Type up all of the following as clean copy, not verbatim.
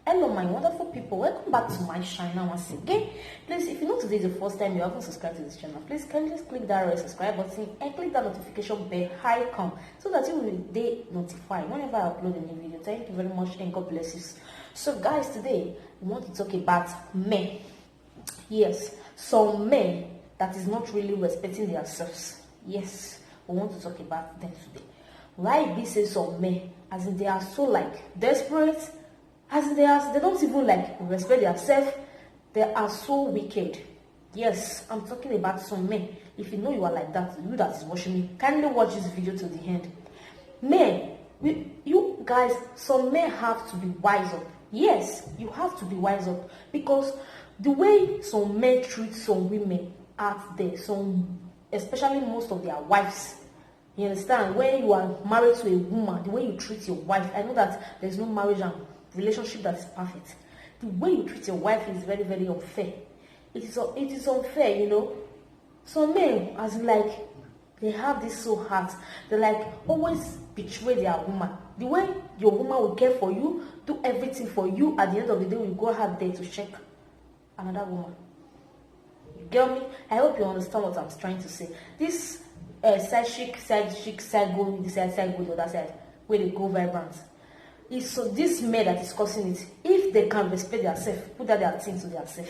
Hello, my wonderful people. Welcome back to my channel once again. Please, if you know today is the first time you haven't subscribed to this channel, please can you just click that red subscribe button and click that notification bell icon so that you will be notified whenever I upload a new video. Thank you very much and God bless you. So, guys, today we want to talk about men. Yes, some men that is not really respecting themselves. Yes, we want to talk about them today. Why be say some men, as in they are so like desperate, as in they don't even like respect themselves. They are so wicked. Yes, I'm talking about some men. If you know you are like that, you that is watching me, kindly watch this video to the end. Men, you guys, some men have to be wise up. Yes, you have to be wise up, because the way some men treat some women out there, especially most of their wives. You understand? When you are married to a woman, the way you treat your wife, I know that there's no marriage and relationship that is perfect. The way you treat your wife is very, very unfair. It is unfair, you know. Some men, as in like, they have this so hard. They like always betray their woman. The way your woman will care for you, do everything for you, at the end of the day, will go out there to check another woman. You get me? I hope you understand what I'm trying to say. This side chick, side go this side go the other side, where they go vibrant. It's so this men that is causing it. If they can respect themselves, put out their things to themselves,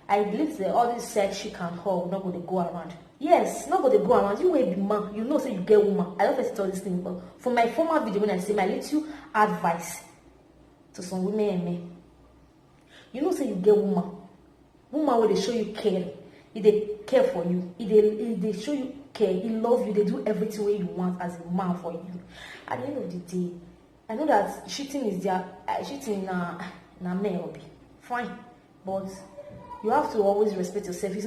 I believe that all this side chick and her not going to go around. Yes, not going to go around. You will be man. You know, say you get woman. I don't first tell this thing, but for my former video when I say my little advice to some women and men, you know, say you get woman. Woman will they show you care. If they care for you, if they show you care, he love you, they do everything way you want as a man for you. At the end of the day, I know that cheating is their cheating na men hobby. Fine. But you have to always respect yourself. It's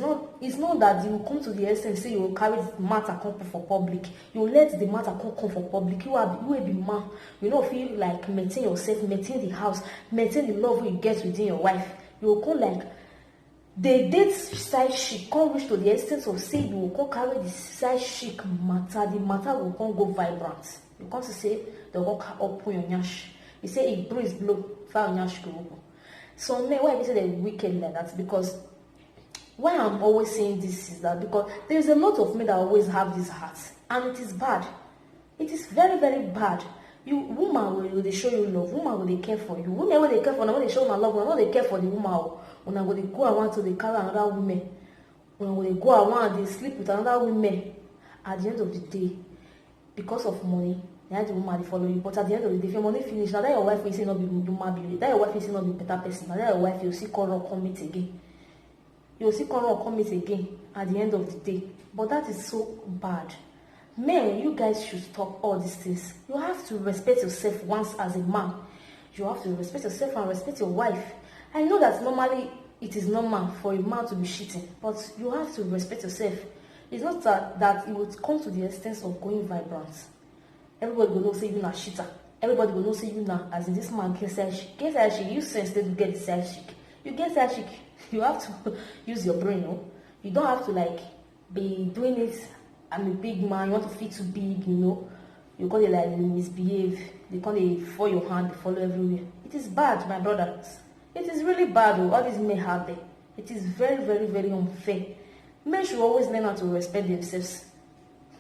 not that you will come to the essence, say you will carry the matter come for public. You will let the matter come for public. You will be man. You know, feel like maintain yourself, maintain the house, maintain the love you get within your wife. You will come like the date side chic can't reach to the extent of say you will come carry the side chic matter. The matter will come go vibrant. You can't say they will open your nyash. You say if breeze blow, fire nyash go open. So men, why I say they're wicked like that? Because why I'm always saying this is that because there's a lot of men that always have this heart, and it is bad. It is very, very bad. Woman will they show you love. Woman will they care for you. Women will they care for you. When they show you love, when they care for the woman. When they go around to they carry another woman. When they go around they sleep with another woman. At the end of the day, because of money, they the woman they follow you. But at the end of the day, if your money finish, now that your wife will say not be human being, that your wife will say not be better person, now that your wife you'll see quarrel commit again. You'll see quarrel commit again at the end of the day. But that is so bad. Men, you guys should stop all these things. You have to respect yourself once as a man. You have to respect yourself and respect your wife. I know that normally it is normal for a man to be cheating, but you have to respect yourself. It's not that it would come to the extent of going vibrant. Everybody will know say you na cheater. Everybody will know say you na as in this man get side chick. Get side chick, you sense they to get the side chick. You get side chick, you have to use your brain, no? You don't have to like be doing it. I'm a big man, you want to feel too big, you know. You call it like misbehave. They call it for your hand, they follow everywhere. It is bad, my brothers. It is really bad, all these men have there. It is very, very, very unfair. Men should always learn how to respect themselves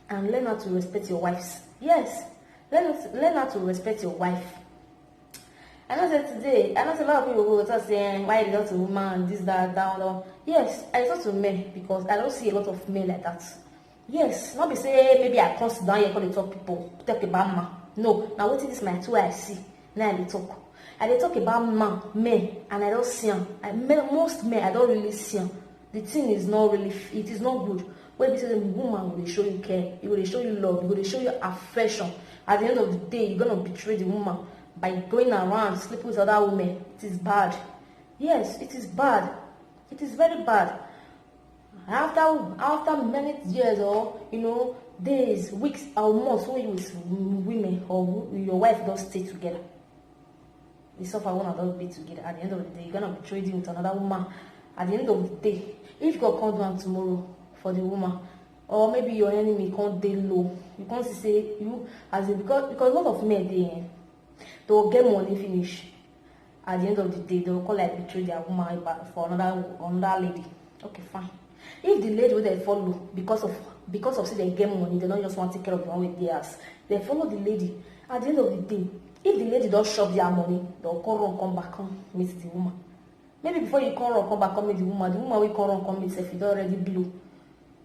and learn how to respect your wives. Yes, learn how to respect your wife. I know that today, I know a lot of people will start saying, why you talk to woman, this, that, that. Yes, I talk to men because I don't see a lot of men like that. Yes, not be say maybe I come sit down here and talk about man. No, now what is this my two I see? Now I talk. I talk about men, and I don't see them. Most men, I don't really see them. The thing is not really, it is not good. When you say the woman will show you care, it will show you love, it will show you affection. At the end of the day, you're going to betray the woman by going around, sleeping with other women. It is bad. Yes, it is bad. It is very bad. After many years or, you know, days, weeks, or months when you with women or your wife don't stay together. They suffer one another be together. At the end of the day, you're gonna be trading with another woman. At the end of the day, if God comes down tomorrow for the woman, or maybe your enemy can't day low, you can't say you as in because a lot of men they will get money finish. At the end of the day, they will call like betray their woman for another lady. Okay, fine. If the lady wey they follow because of say they get money, they don't just want to take care of their own with theirs, they follow the lady. At the end of the day, if the lady don't shop their money, they'll come back come meet the woman. Maybe before you come back come meet the woman will come meet if you don't already blow.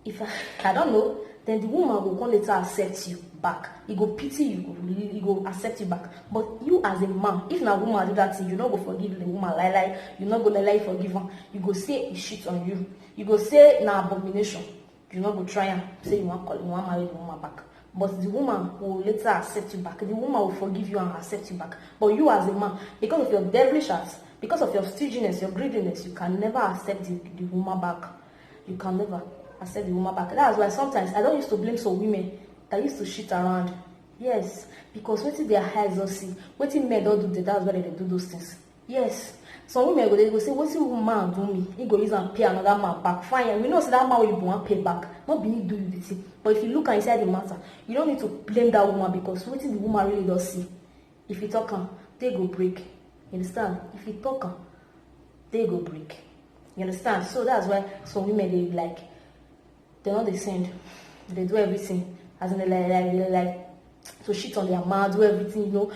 If I don't know, then the woman will come later accept you back. He go pity you, he go accept you back. But you as a man, if na woman do that thing, you not go forgive the woman lie. You not go lie forgive her. You go say he shit on you. You go say na abomination. You not go try and say you want marry the woman back. But the woman will later accept you back. The woman will forgive you and accept you back. But you as a man, because of your devilish heart, because of your stinginess, your greediness, you can never accept the woman back. You can never accept the woman back. That's why sometimes I don't used to blame some women that used to shit around. Yes, because wetin their eyes don't see, wetin men don't do, that's why they do those things. Yes, some women they go say, wetin woman do me, he go use and pay another man back. Fine, and we know say that man will want pay back, not be need do you the thing. But if you look inside the matter, you don't need to blame that woman because wetin the woman really does see. If you talk am, they go break. You understand? If you talk am, they go break. You understand? So that's why some women they like. They're not the same. They do everything. As in they like to shit on their man, do everything, you know.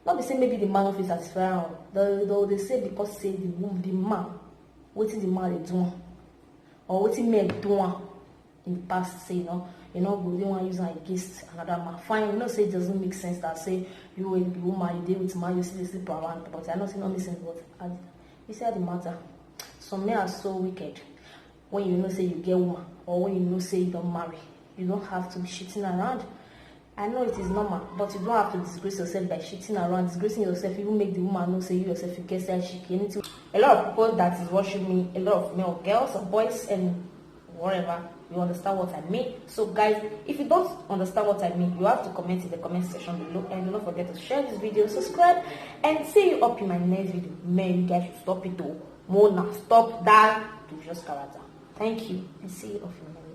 Not the same, maybe the man of is satisfied. They say because say the man, waiting the man they do, or waiting men do in the past, say, you know, they want to use it against another man. Fine, you know, say it doesn't make sense that say you and the woman, you deal with man, you sleep around, but I know it's not missing, but you say the matter. Some men are so wicked. When you know say you get woman, or when you know say you don't marry, you don't have to be shitting around. I know it is normal, but you don't have to disgrace yourself by shitting around. Disgracing yourself, even make the woman know say you yourself you get side chick. Anything. A lot of people that is watching me, a lot of male girls or boys and whatever, you understand what I mean. So guys, if you don't understand what I mean, you have to comment in the comment section below, and do not forget to share this video, subscribe, and see you up in my next video. Man, you guys should stop it though. Mona, stop that to just character. Thank you, and see you off in a minute.